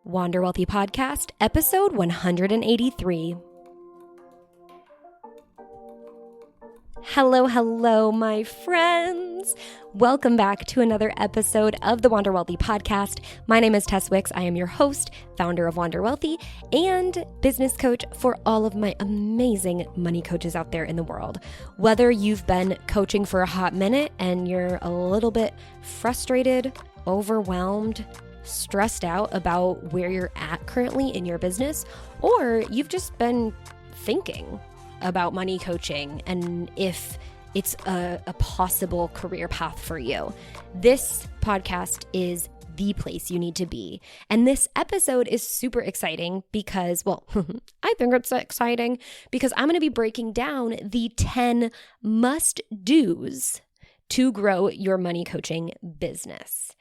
Wander Wealthy Podcast, episode 183. Hello, my friends. Welcome back to another episode of the Wander Wealthy Podcast. My name is Tess. I am your host, founder of Wander Wealthy, and business coach for all of my amazing money coaches out there in the world. Whether you've been coaching for a hot minute and you're a little bit frustrated, overwhelmed, stressed out about where you're at currently in your business, or you've just been thinking about money coaching and if it's a possible career path for you, this podcast is the place you need to be. And this episode is super exciting because, well, I think it's exciting because I'm going to be breaking down the 10 must-dos to grow your money coaching business.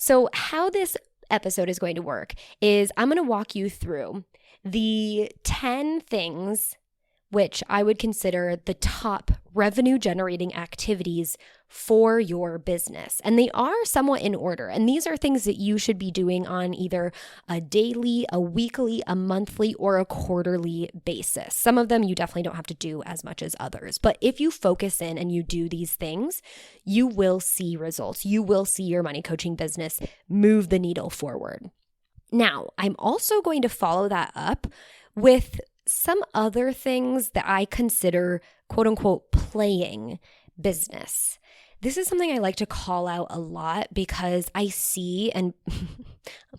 So how this episode is going to work is I'm going to walk you through the 10 things which I would consider the top revenue generating activities for your business. And they are somewhat in order. And these are things that you should be doing on either a daily, a weekly, a monthly, or a quarterly basis. Some of them you definitely don't have to do as much as others. But if you focus in and you do these things, you will see results. You will see your money coaching business move the needle forward. Now, I'm also going to follow that up with some other things that I consider quote unquote playing business. This is something I like to call out a lot because I see, and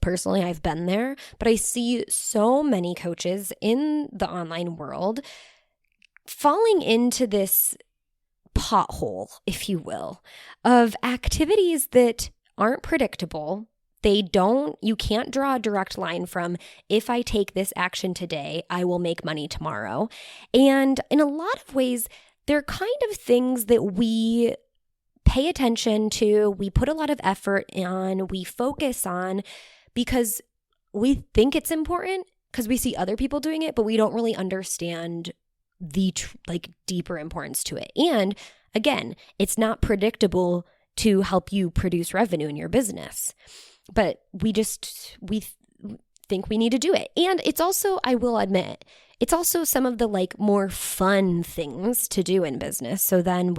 personally I've been there, but I see so many coaches in the online world falling into this pothole, if you will, of activities that aren't predictable. You can't draw a direct line from, if I take this action today, I will make money tomorrow. And in a lot of ways, they're kind of things that we pay attention to, we put a lot of effort on, we focus on because we think it's important because we see other people doing it, but we don't really understand the deeper importance to it. And again, it's not predictable to help you produce revenue in your business. But we think we need to do it. And it's also, I will admit, it's also some of the more fun things to do in business. So then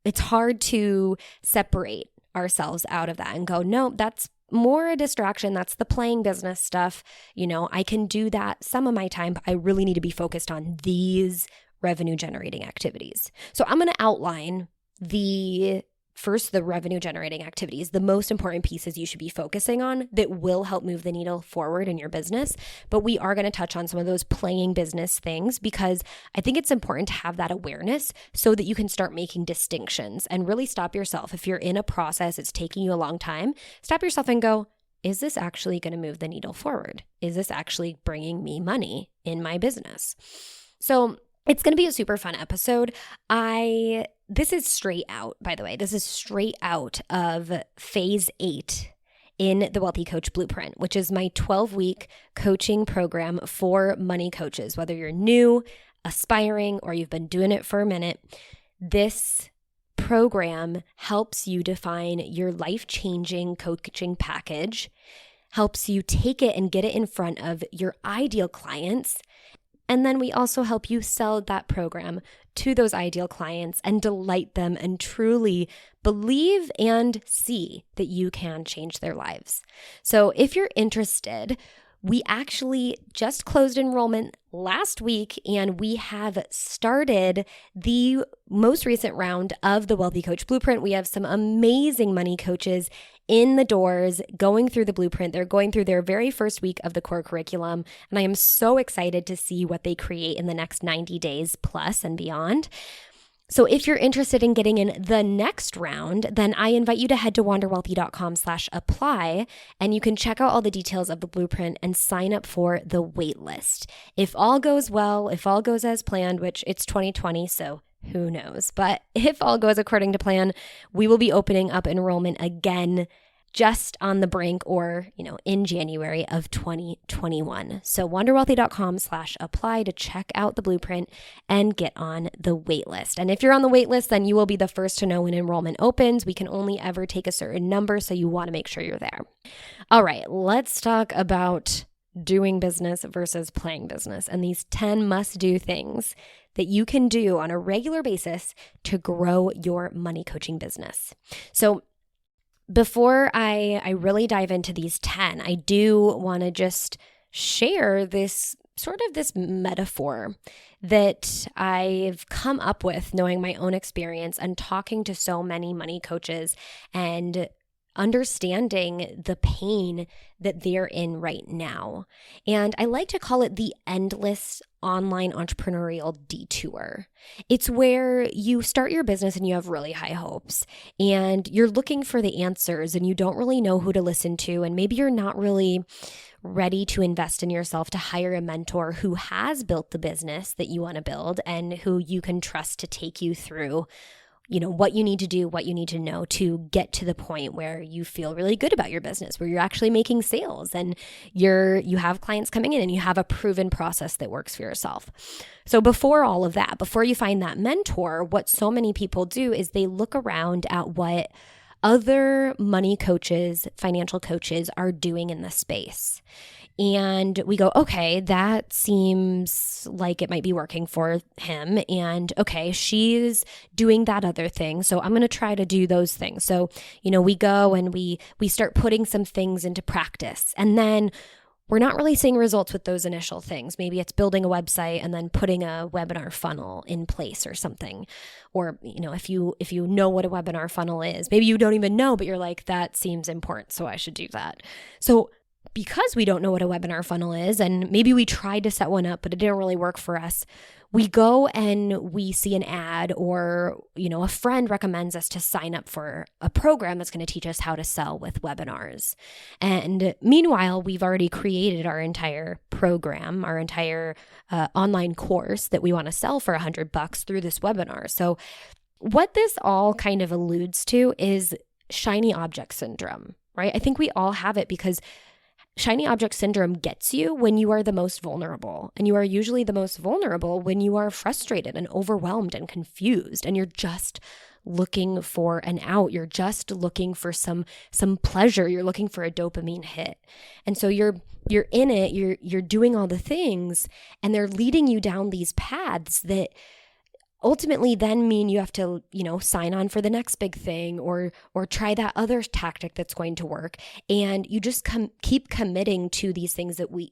it's hard to separate ourselves out of that and go, no, that's more a distraction. That's the playing business stuff. I can do that some of my time, but I really need to be focused on these revenue generating activities. So I'm going to outline the revenue generating activities, the most important pieces you should be focusing on that will help move the needle forward in your business. But we are going to touch on some of those playing business things because I think it's important to have that awareness so that you can start making distinctions and really stop yourself. If you're in a process, it's taking you a long time, stop yourself and go, is this actually going to move the needle forward? Is this actually bringing me money in my business? So it's going to be a super fun episode. This is straight out, by the way. This is straight out of phase 8 in the Wealthy Coach Blueprint, which is my 12-week coaching program for money coaches. Whether you're new, aspiring, or you've been doing it for a minute, this program helps you define your life-changing coaching package, helps you take it and get it in front of your ideal clients. And then we also help you sell that program to those ideal clients and delight them and truly believe and see that you can change their lives. So if you're interested, we actually just closed enrollment last week and we have started the most recent round of the Wealthy Coach Blueprint. We have some amazing money coaches in the doors going through the blueprint. They're going through their very first week of the core curriculum, and I am so excited to see what they create in the next 90 days plus and beyond. So if you're interested in getting in the next round, then I invite you to head to wanderwealthy.com/apply, and you can check out all the details of the blueprint and sign up for the waitlist. If all goes well, if all goes as planned, which it's 2020, so who knows? But if all goes according to plan, we will be opening up enrollment again just on the brink or, in January of 2021. So wanderwealthy.com/apply to check out the blueprint and get on the waitlist. And if you're on the waitlist, then you will be the first to know when enrollment opens. We can only ever take a certain number, so you want to make sure you're there. All right, let's talk about doing business versus playing business and these 10 must-do things that you can do on a regular basis to grow your money coaching business. So before I really dive into these 10, I do want to just share this metaphor that I've come up with knowing my own experience and talking to so many money coaches and understanding the pain that they're in right now. And I like to call it the endless online entrepreneurial detour. It's where you start your business and you have really high hopes and you're looking for the answers and you don't really know who to listen to. And maybe you're not really ready to invest in yourself to hire a mentor who has built the business that you want to build and who you can trust to take you through what you need to do, what you need to know to get to the point where you feel really good about your business, where you're actually making sales and you have clients coming in and you have a proven process that works for yourself. So before all of that, before you find that mentor, what so many people do is they look around at what other money coaches, financial coaches are doing in the space. And we go, okay, that seems like it might be working for him. And okay, she's doing that other thing. So I'm going to try to do those things. So, we go and we start putting some things into practice. And then we're not really seeing results with those initial things. Maybe it's building a website and then putting a webinar funnel in place or something. Or, if you know what a webinar funnel is, maybe you don't even know, but you're like, that seems important, so I should do that. So because we don't know what a webinar funnel is, and maybe we tried to set one up, but it didn't really work for us, we go and we see an ad or, a friend recommends us to sign up for a program that's going to teach us how to sell with webinars. And meanwhile, we've already created our entire program, our entire online course that we want to sell for $100 through this webinar. So what this all kind of alludes to is shiny object syndrome, right? I think we all have it because shiny object syndrome gets you when you are the most vulnerable. And you are usually the most vulnerable when you are frustrated and overwhelmed and confused. And you're just looking for an out. You're just looking for some pleasure. You're looking for a dopamine hit. And so you're in it, you're doing all the things, and they're leading you down these paths that ultimately then mean you have to, sign on for the next big thing or try that other tactic that's going to work. And you just keep committing to these things that we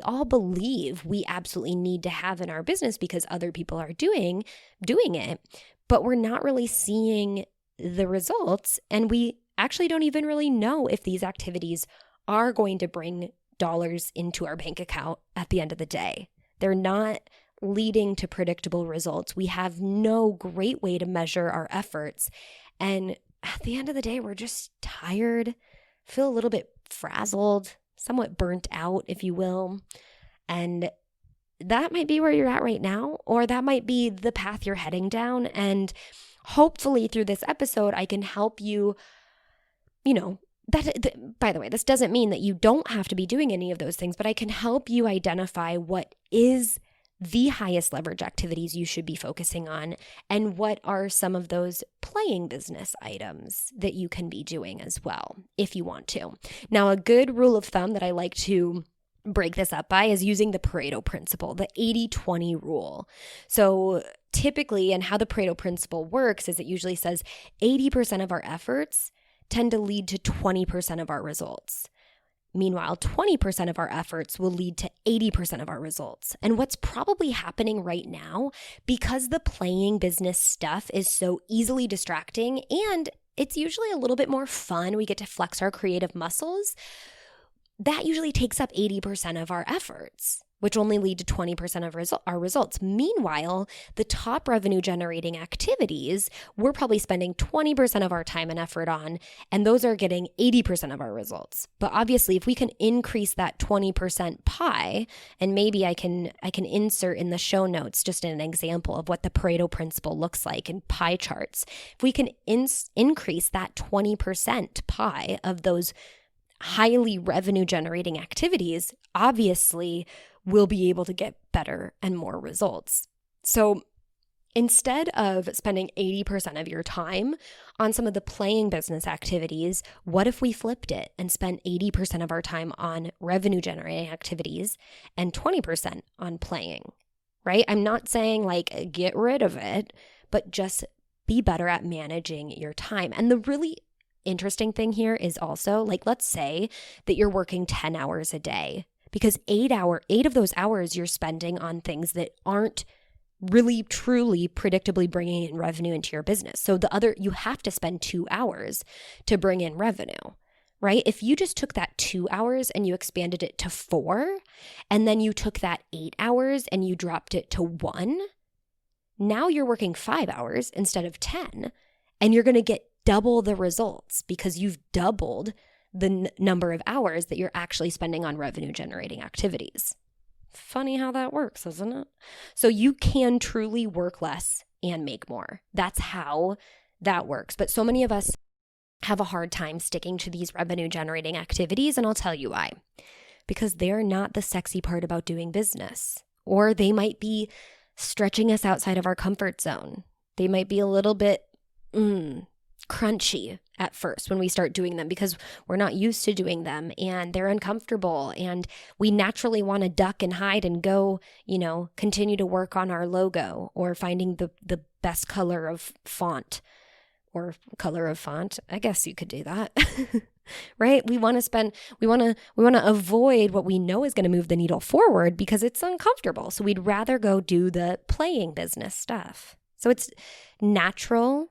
all believe we absolutely need to have in our business because other people are doing it, but we're not really seeing the results. And we actually don't even really know if these activities are going to bring dollars into our bank account at the end of the day. They're not leading to predictable results. We have no great way to measure our efforts. And at the end of the day, we're just tired, feel a little bit frazzled, somewhat burnt out, if you will. And that might be where you're at right now, or that might be the path you're heading down. And hopefully through this episode, I can help you, by the way, this doesn't mean that you don't have to be doing any of those things, but I can help you identify what is the highest leverage activities you should be focusing on, and what are some of those playing business items that you can be doing as well, if you want to. Now, a good rule of thumb that I like to break this up by is using the Pareto Principle, the 80-20 rule. So typically, and how the Pareto Principle works is it usually says 80% of our efforts tend to lead to 20% of our results. Meanwhile, 20% of our efforts will lead to 80% of our results. And what's probably happening right now, because the playing business stuff is so easily distracting and it's usually a little bit more fun, we get to flex our creative muscles, that usually takes up 80% of our efforts, which only lead to 20% of our results. Meanwhile, the top revenue generating activities, we're probably spending 20% of our time and effort on, and those are getting 80% of our results. But obviously, if we can increase that 20% pie, and maybe I can insert in the show notes just an example of what the Pareto Principle looks like in pie charts. If we can increase that 20% pie of those highly revenue generating activities, obviously we'll be able to get better and more results. So instead of spending 80% of your time on some of the playing business activities, what if we flipped it and spent 80% of our time on revenue generating activities and 20% on playing, right? I'm not saying like get rid of it, but just be better at managing your time. And the really interesting thing here is also, like, let's say that you're working 10 hours a day, because 8 of those hours you're spending on things that aren't really truly predictably bringing in revenue into your business. So you have to spend 2 hours to bring in revenue, right? If you just took that 2 hours and you expanded it to 4, and then you took that 8 hours and you dropped it to 1, now you're working 5 hours instead of 10, and you're going to get double the results because you've doubled the number of hours that you're actually spending on revenue generating activities. Funny how that works, isn't it? So you can truly work less and make more. That's how that works. But so many of us have a hard time sticking to these revenue generating activities, and I'll tell you why. Because they're not the sexy part about doing business, or they might be stretching us outside of our comfort zone. They might be a little bit crunchy at first when we start doing them because we're not used to doing them and they're uncomfortable, and we naturally want to duck and hide and go, continue to work on our logo or finding the best color of font or color of font. I guess you could do that. Right? We want to avoid what we know is going to move the needle forward because it's uncomfortable. So we'd rather go do the playing business stuff. So it's natural.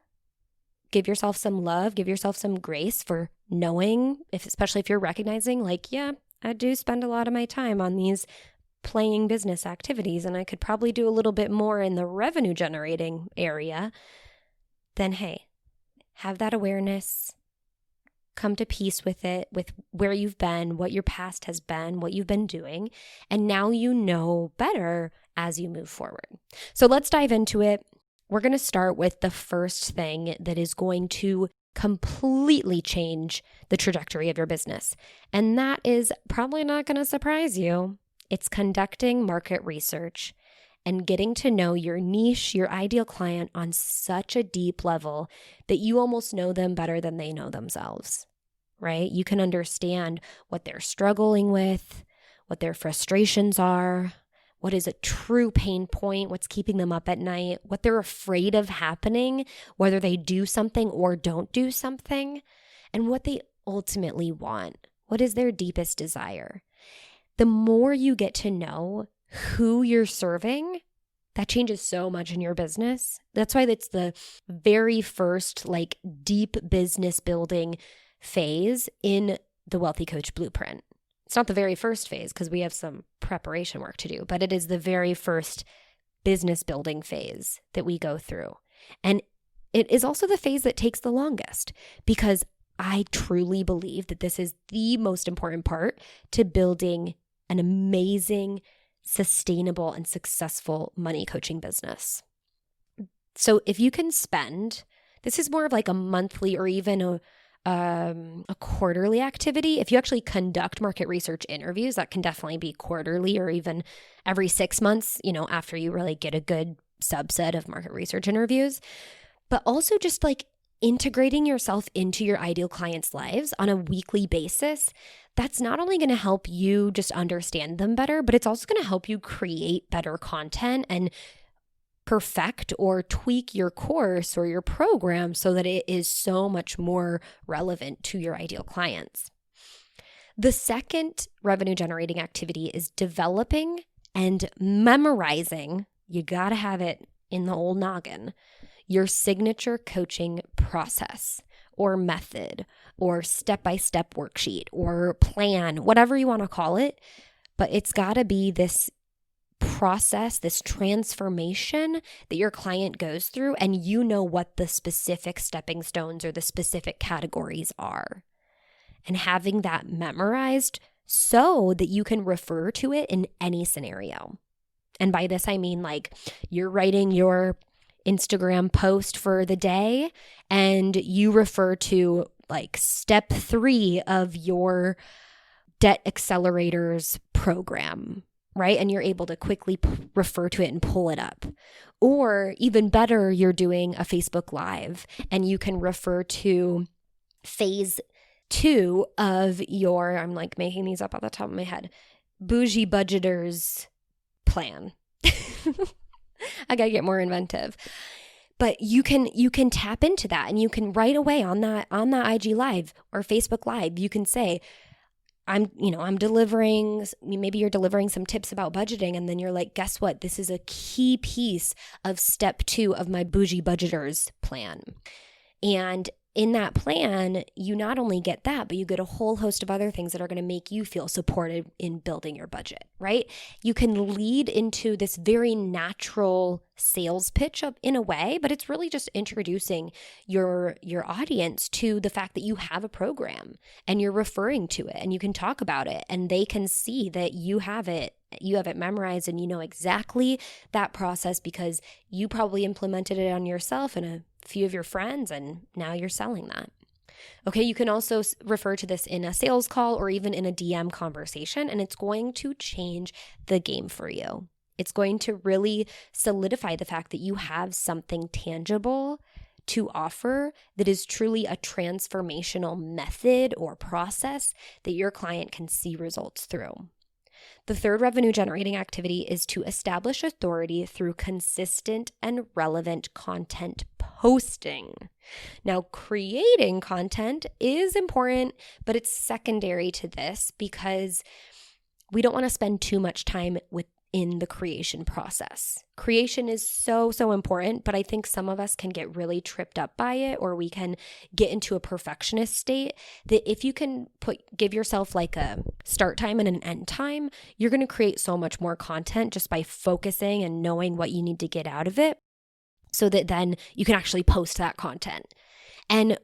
Give yourself some love, give yourself some grace for knowing, especially if you're recognizing like, yeah, I do spend a lot of my time on these playing business activities and I could probably do a little bit more in the revenue generating area. Then hey, have that awareness, come to peace with it, with where you've been, what your past has been, what you've been doing, and now you know better as you move forward. So let's dive into it. We're going to start with the first thing that is going to completely change the trajectory of your business. And that is probably not going to surprise you. It's conducting market research and getting to know your niche, your ideal client on such a deep level that you almost know them better than they know themselves, right? You can understand what they're struggling with, what their frustrations are, what is a true pain point, what's keeping them up at night, what they're afraid of happening, whether they do something or don't do something, and what they ultimately want. What is their deepest desire? The more you get to know who you're serving, that changes so much in your business. That's why it's the very first deep business building phase in the Wealthy Coach Blueprint. It's not the very first phase because we have some preparation work to do, but it is the very first business building phase that we go through. And it is also the phase that takes the longest because I truly believe that this is the most important part to building an amazing, sustainable, and successful money coaching business. So if you can spend, this is more of like a monthly or even a quarterly activity. If you actually conduct market research interviews, that can definitely be quarterly or even every 6 months, after you really get a good subset of market research interviews. But also just integrating yourself into your ideal clients' lives on a weekly basis. That's not only going to help you just understand them better, but it's also going to help you create better content and perfect or tweak your course or your program so that it is so much more relevant to your ideal clients. The second revenue generating activity is developing and memorizing. You got to have it in the old noggin, your signature coaching process or method or step-by-step worksheet or plan, whatever you want to call it. But it's got to be this process, this transformation that your client goes through, and you know what the specific stepping stones or the specific categories are. And having that memorized so that you can refer to it in any scenario. And by this, I mean like you're writing your Instagram post for the day and you refer to like step 3 of your Debt Accelerators program, right? And you're able to quickly refer to it and pull it up. Or even better, you're doing a Facebook Live and you can refer to phase 2 of your, I'm like making these up off the top of my head, bougie budgeters plan. I gotta get more inventive. But you can tap into that and you can right away on that IG Live or Facebook Live, you can say, I'm delivering, maybe you're delivering some tips about budgeting, and then you're like, guess what? This is a key piece of step 2 of my bougie budgeters plan. And in that plan, you not only get that, but you get a whole host of other things that are going to make you feel supported in building your budget, right? You can lead into this very natural sales pitch up in a way, but it's really just introducing your audience to the fact that you have a program and you're referring to it and you can talk about it and they can see that you have it memorized and you know exactly that process because you probably implemented it on yourself and a few of your friends, and now you're selling that. Okay, you can also refer to this in a sales call or even in a DM conversation, and it's going to change the game for you. It's going to really solidify the fact that you have something tangible to offer that is truly a transformational method or process that your client can see results through. The third revenue generating activity is to establish authority through consistent and relevant content posting. Now, creating content is important, but it's secondary to this because we don't want to spend too much time within the creation process. Creation is so important, but I think some of us can get really tripped up by it, or we can get into a perfectionist state that if you can give yourself like a start time and an end time, you're going to create so much more content just by focusing and knowing what you need to get out of it so that then you can actually post that content. And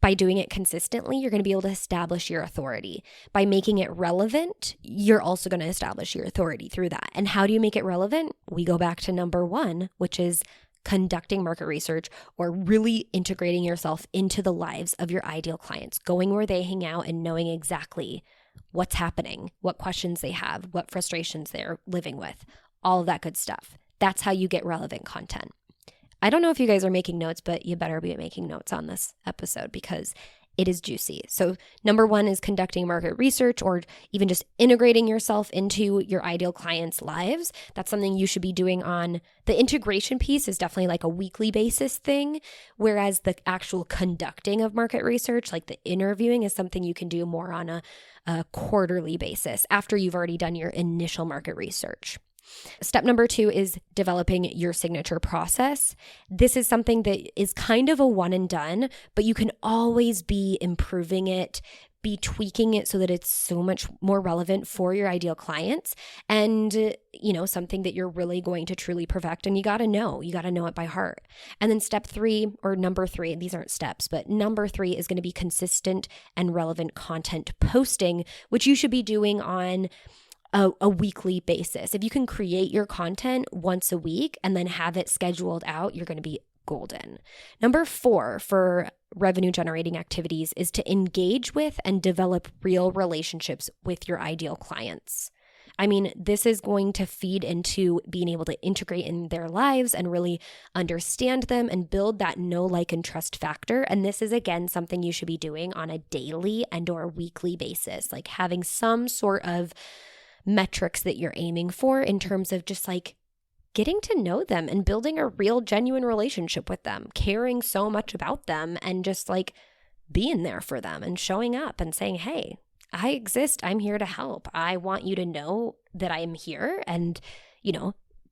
by doing it consistently, you're going to be able to establish your authority. By making it relevant, you're also going to establish your authority through that. And how do you make it relevant? We go back to number 1, which is conducting market research or really integrating yourself into the lives of your ideal clients, going where they hang out and knowing exactly what's happening, what questions they have, what frustrations they're living with, all of that good stuff. That's how you get relevant content. I don't know if you guys are making notes, but you better be making notes on this episode because it is juicy. So number 1 is conducting market research or even just integrating yourself into your ideal clients' lives. That's something you should be doing on the integration piece is definitely like a weekly basis thing, whereas the actual conducting of market research, like the interviewing, is something you can do more on a quarterly basis after you've already done your initial market research. Step number 2 is developing your signature process. This is something that is kind of a one and done, but you can always be improving it, be tweaking it so that it's so much more relevant for your ideal clients and, something that you're really going to truly perfect. And you got to know it by heart. And then step 3 or number 3, these aren't steps, but number 3 is going to be consistent and relevant content posting, which you should be doing on a weekly basis. If you can create your content once a week and then have it scheduled out, you're going to be golden. Number 4 for revenue generating activities is to engage with and develop real relationships with your ideal clients. I mean, this is going to feed into being able to integrate in their lives and really understand them and build that know, like, and trust factor. And this is, again, something you should be doing on a daily and or weekly basis, like having some sort of metrics that you're aiming for in terms of just like getting to know them and building a real genuine relationship with them, caring so much about them and just like being there for them and showing up and saying, hey, I exist. I'm here to help. I want you to know that I'm here and,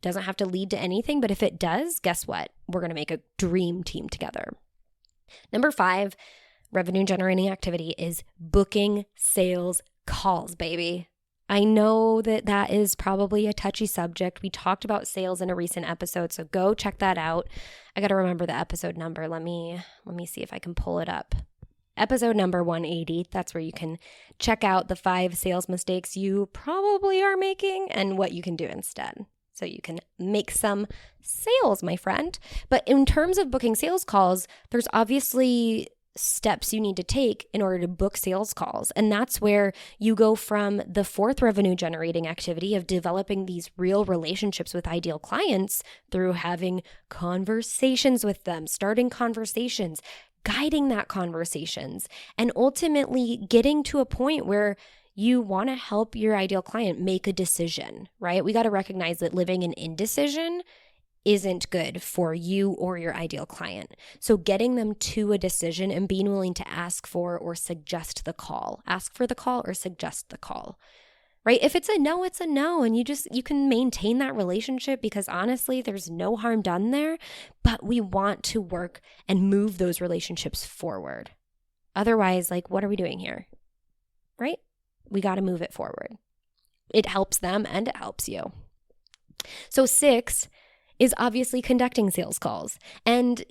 doesn't have to lead to anything. But if it does, guess what? We're going to make a dream team together. Number 5, revenue generating activity is booking sales calls, baby. I know that that is probably a touchy subject. We talked about sales in a recent episode, so go check that out. I got to remember the episode number. Let me see if I can pull it up. Episode number 180. That's where you can check out the 5 sales mistakes you probably are making and what you can do instead. So you can make some sales, my friend. But in terms of booking sales calls, there's obviously steps you need to take in order to book sales calls. And that's where you go from the 4th revenue generating activity of developing these real relationships with ideal clients through having conversations with them, starting conversations, guiding that conversations, and ultimately getting to a point where you want to help your ideal client make a decision, right? We got to recognize that living in indecision isn't good for you or your ideal client. So getting them to a decision and being willing to ask for or suggest the call. Ask for the call or suggest the call, right? If it's a no, it's a no. And you can maintain that relationship because honestly, there's no harm done there, but we want to work and move those relationships forward. Otherwise, like, what are we doing here, right? We got to move it forward. It helps them and it helps you. So 6 is obviously conducting sales calls. And,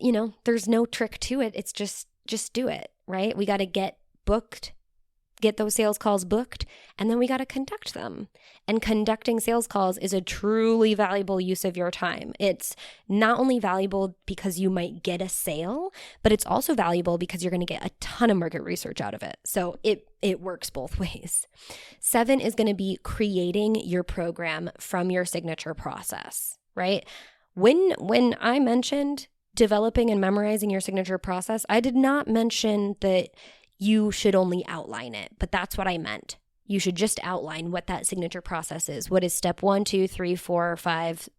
there's no trick to it. It's just do it, right? We got to get those sales calls booked, and then we got to conduct them. And conducting sales calls is a truly valuable use of your time. It's not only valuable because you might get a sale, but it's also valuable because you're going to get a ton of market research out of it. So it works both ways. 7 is going to be creating your program from your signature process, right? When I mentioned developing and memorizing your signature process, I did not mention that you should only outline it, but that's what I meant. You should just outline what that signature process is. What is step 1, 2, 3, 4, 5,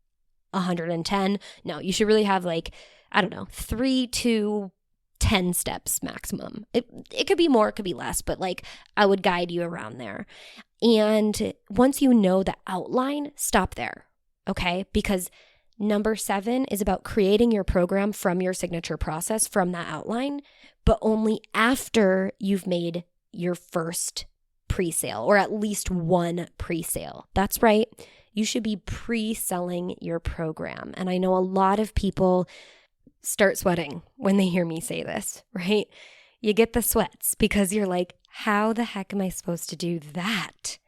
110? No, you should really have 3 to 10 steps maximum. It could be more, it could be less, but I would guide you around there. And once you know the outline, stop there, okay? Because number 7 is about creating your program from your signature process, from that outline, but only after you've made your first pre-sale or at least one pre-sale. That's right. You should be pre-selling your program. And I know a lot of people start sweating when they hear me say this, right? You get the sweats because you're like, how the heck am I supposed to do that?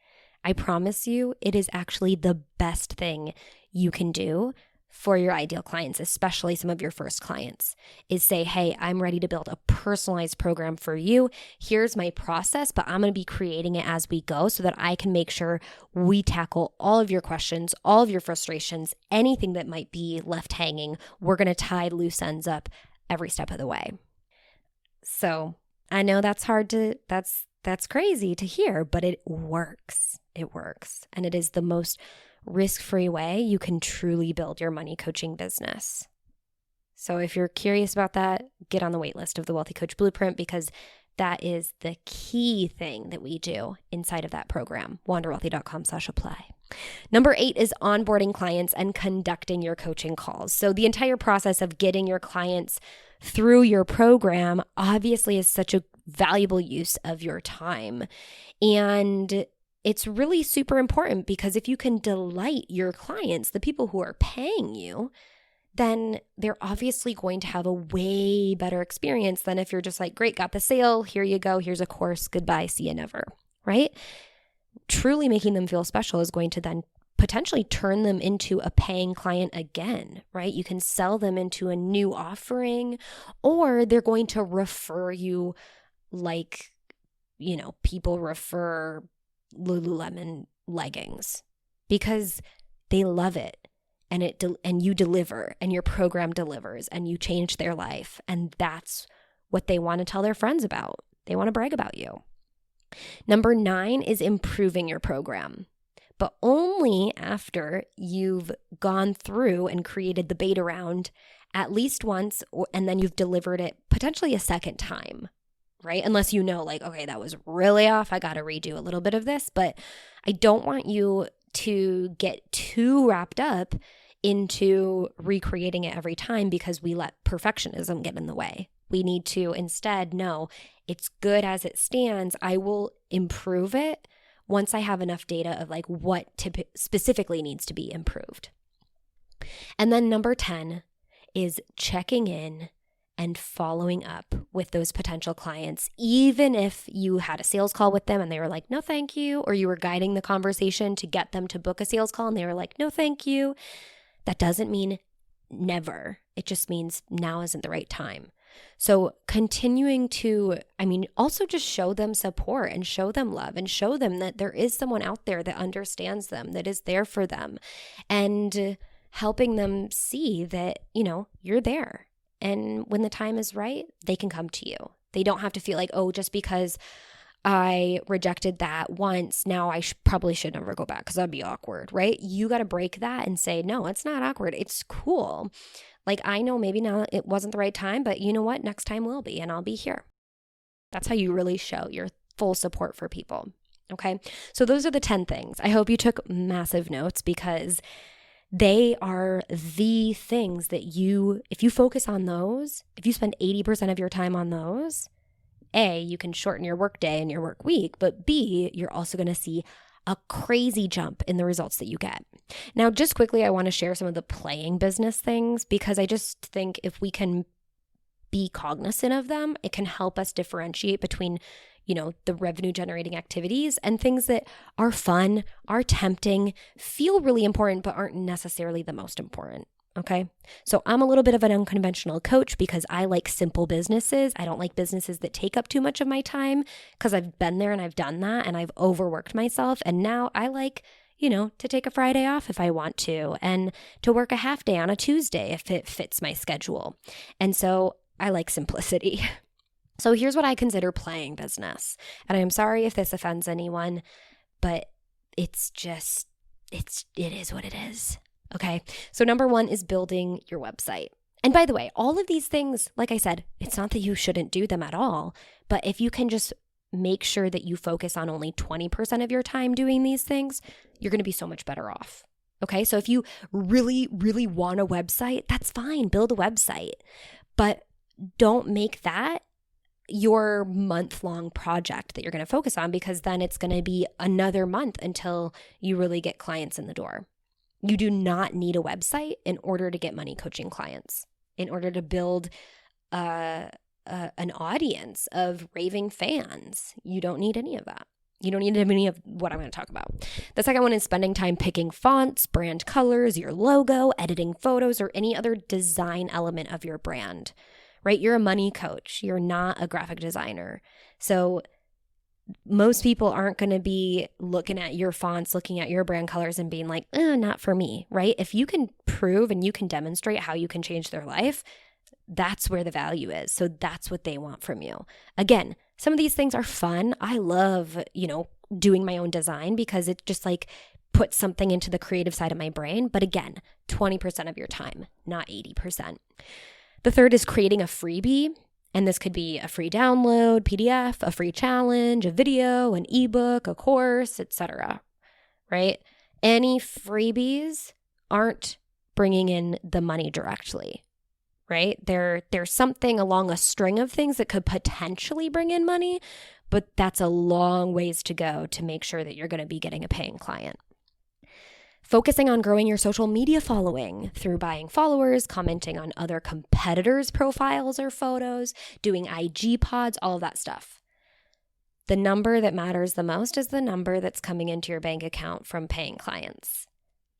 I promise you, it is actually the best thing you can do for your ideal clients, especially some of your first clients, is say, hey, I'm ready to build a personalized program for you. Here's my process, but I'm going to be creating it as we go so that I can make sure we tackle all of your questions, all of your frustrations, anything that might be left hanging. We're going to tie loose ends up every step of the way. So I know that's that's crazy to hear, but it works. It works. And it is the most risk-free way you can truly build your money coaching business. So if you're curious about that, get on the waitlist of the Wealthy Coach Blueprint because that is the key thing that we do inside of that program, wanderwealthy.com/apply. Number 8 is onboarding clients and conducting your coaching calls. So the entire process of getting your clients through your program obviously is such a valuable use of your time. And it's really super important because if you can delight your clients, the people who are paying you, then they're obviously going to have a way better experience than if you're just like, great, got the sale, here you go, here's a course, goodbye, see you never, right? Truly making them feel special is going to then potentially turn them into a paying client again, right? You can sell them into a new offering, or they're going to refer you like, people refer Lululemon leggings because they love it and you deliver and your program delivers and you change their life. And that's what they want to tell their friends about. They want to brag about you. Number 9 is improving your program, but only after you've gone through and created the beta round at least once, and then you've delivered it potentially a second time. Right? Unless okay, that was really off. I got to redo a little bit of this, but I don't want you to get too wrapped up into recreating it every time because we let perfectionism get in the way. We need to instead know it's good as it stands. I will improve it once I have enough data of like what specifically needs to be improved. And then number 10 is checking in and following up with those potential clients, even if you had a sales call with them and they were like, no, thank you, or you were guiding the conversation to get them to book a sales call and they were like, no, thank you. That doesn't mean never. It just means now isn't the right time. So continuing to, also just show them support and show them love and show them that there is someone out there that understands them, that is there for them, and helping them see that, you're there. And when the time is right, they can come to you. They don't have to feel like, oh, just because I rejected that once, now I probably should never go back because that'd be awkward, right? You got to break that and say, no, it's not awkward. It's cool. Like, I know maybe now it wasn't the right time, but you know what? Next time will be, and I'll be here. That's how you really show your full support for people. Okay. So those are the 10 things. I hope you took massive notes because they are the things that if you focus on those, if you spend 80% of your time on those, A, you can shorten your work day and your work week, but B, you're also going to see a crazy jump in the results that you get. Now, just quickly, I want to share some of the playing business things because I just think if we can be cognizant of them, it can help us differentiate between the revenue generating activities and things that are fun, are tempting, feel really important, but aren't necessarily the most important. Okay. So I'm a little bit of an unconventional coach because I like simple businesses. I don't like businesses that take up too much of my time because I've been there and I've done that and I've overworked myself. And now I like, to take a Friday off if I want to and to work a half day on a Tuesday if it fits my schedule. And so I like simplicity. So here's what I consider playing business. And I'm sorry if this offends anyone, but it is what it is. Okay. So number 1 is building your website. And by the way, all of these things, like I said, it's not that you shouldn't do them at all, but if you can just make sure that you focus on only 20% of your time doing these things, you're going to be so much better off. Okay. So if you really, really want a website, that's fine. Build a website, but don't make that your month-long project that you're going to focus on because then it's going to be another month until you really get clients in the door. You do not need a website in order to get money coaching clients, in order to build an audience of raving fans. You don't need any of that. You don't need any of what I'm going to talk about. The second one is spending time picking fonts, brand colors, your logo, editing photos, or any other design element of your brand. Right? You're a money coach. You're not a graphic designer. So most people aren't going to be looking at your fonts, looking at your brand colors and being like, not for me, right? If you can prove and you can demonstrate how you can change their life, that's where the value is. So that's what they want from you. Again, some of these things are fun. I love, doing my own design because it just like puts something into the creative side of my brain. But again, 20% of your time, not 80%. The third is creating a freebie, and this could be a free download, PDF, a free challenge, a video, an ebook, a course, etc. Right? Any freebies aren't bringing in the money directly, right? There's something along a string of things that could potentially bring in money, but that's a long ways to go to make sure that you're going to be getting a paying client. Focusing on growing your social media following through buying followers, commenting on other competitors' profiles or photos, doing IG pods, all of that stuff. The number that matters the most is the number that's coming into your bank account from paying clients.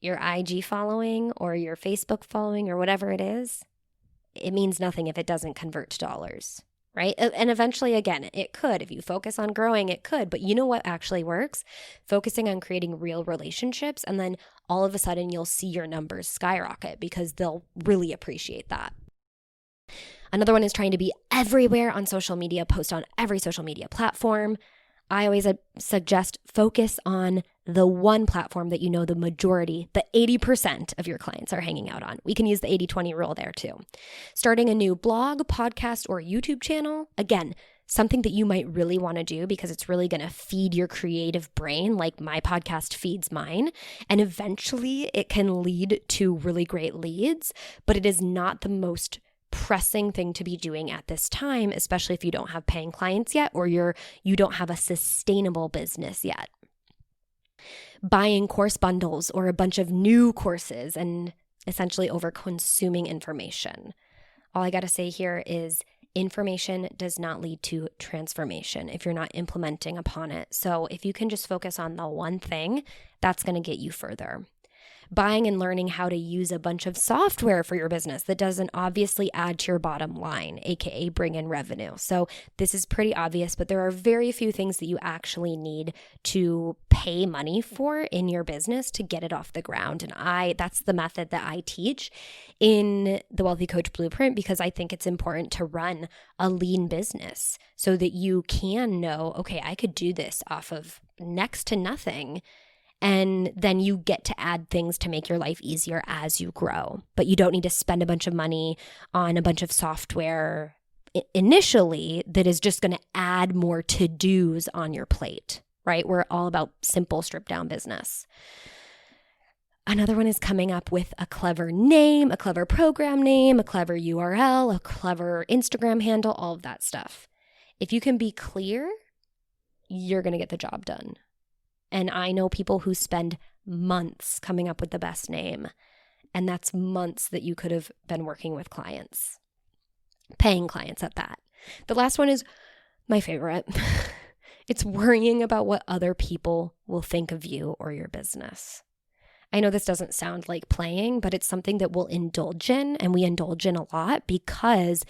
Your IG following or your Facebook following or whatever it is, it means nothing if it doesn't convert to dollars. Right? And eventually, again, it could. If you focus on growing, it could. But you know what actually works? Focusing on creating real relationships. And then all of a sudden, you'll see your numbers skyrocket because they'll really appreciate that. Another one is trying to be everywhere on social media, post on every social media platform. I always suggest focus on the one platform that you know the majority, the 80% of your clients are hanging out on. We can use the 80-20 rule there too. Starting a new blog, podcast, or YouTube channel. Again, something that you might really want to do because it's really going to feed your creative brain like my podcast feeds mine. And eventually it can lead to really great leads, but it is not the most pressing thing to be doing at this time, especially if you don't have paying clients yet or you don't have a sustainable business yet. buying course bundles or a bunch of new courses and essentially over consuming information. All I got to say here is information does not lead to transformation if you're not implementing upon it. So if you can just focus on the one thing, that's going to get you further. Buying and learning how to use a bunch of software for your business that doesn't obviously add to your bottom line, aka bring in revenue. So this is pretty obvious, but there are very few things that you actually need to pay money for in your business to get it off the ground. And that's the method that I teach in the Wealthy Coach Blueprint, because I think it's important to run a lean business so that you can know, okay, I could do this off of next to nothing. And then you get to add things to make your life easier as you grow. But you don't need to spend a bunch of money on a bunch of software initially that is just going to add more to-dos on your plate, right? We're all about simple, stripped-down business. Another one is coming up with a clever name, a clever program name, a clever URL, a clever Instagram handle, all of that stuff. If you can be clear, you're going to get the job done. And I know people who spend months coming up with the best name. And that's months that you could have been working with clients, paying clients at that. The last one is my favorite. It's worrying about what other people will think of you or your business. I know this doesn't sound like playing, but it's something that we'll indulge in, and we indulge in a lot because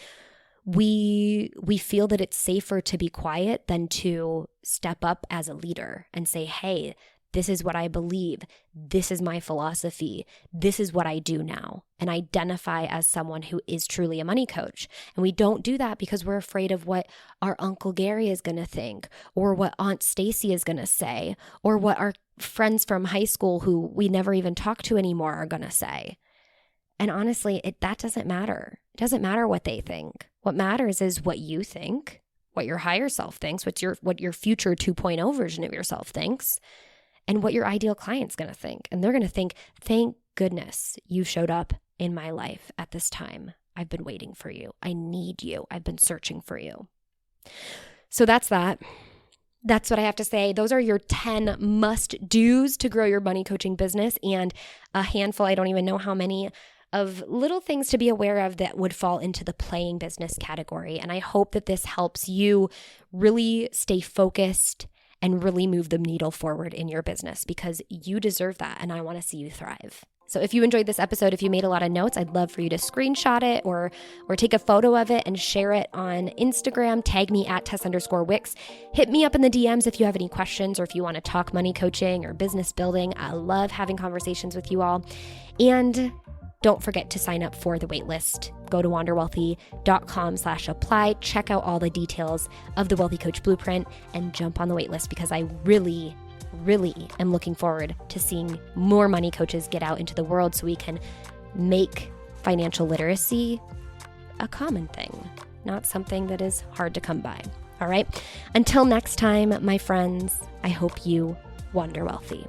we feel that it's safer to be quiet than to step up as a leader and say, hey, this is what I believe. This is my philosophy. This is what I do now, and identify as someone who is truly a money coach. And we don't do that because we're afraid of what our Uncle Gary is going to think, or what Aunt Stacy is going to say, or what our friends from high school who we never even talk to anymore are going to say. And honestly, that doesn't matter. It doesn't matter what they think. What matters is what you think, what your higher self thinks, what your future 2.0 version of yourself thinks, and what your ideal client's going to think. And they're going to think, thank goodness you showed up in my life at this time. I've been waiting for you. I need you. I've been searching for you. So that's that. That's what I have to say. Those are your 10 must-dos to grow your money coaching business, and a handful, I don't even know how many, of little things to be aware of that would fall into the playing business category. And I hope that this helps you really stay focused and really move the needle forward in your business, because you deserve that, and I want to see you thrive. So if you enjoyed this episode, if you made a lot of notes, I'd love for you to screenshot it or take a photo of it and share it on Instagram. Tag me at Tess_Wicks. Hit me up in the DMs if you have any questions, or if you want to talk money coaching or business building. I love having conversations with you all. And don't forget to sign up for the waitlist. Go to wanderwealthy.com/apply. Check out all the details of the Wealthy Coach Blueprint and jump on the waitlist, because I really am looking forward to seeing more money coaches get out into the world so we can make financial literacy a common thing, not something that is hard to come by. All right. Until next time, my friends, I hope you wander wealthy.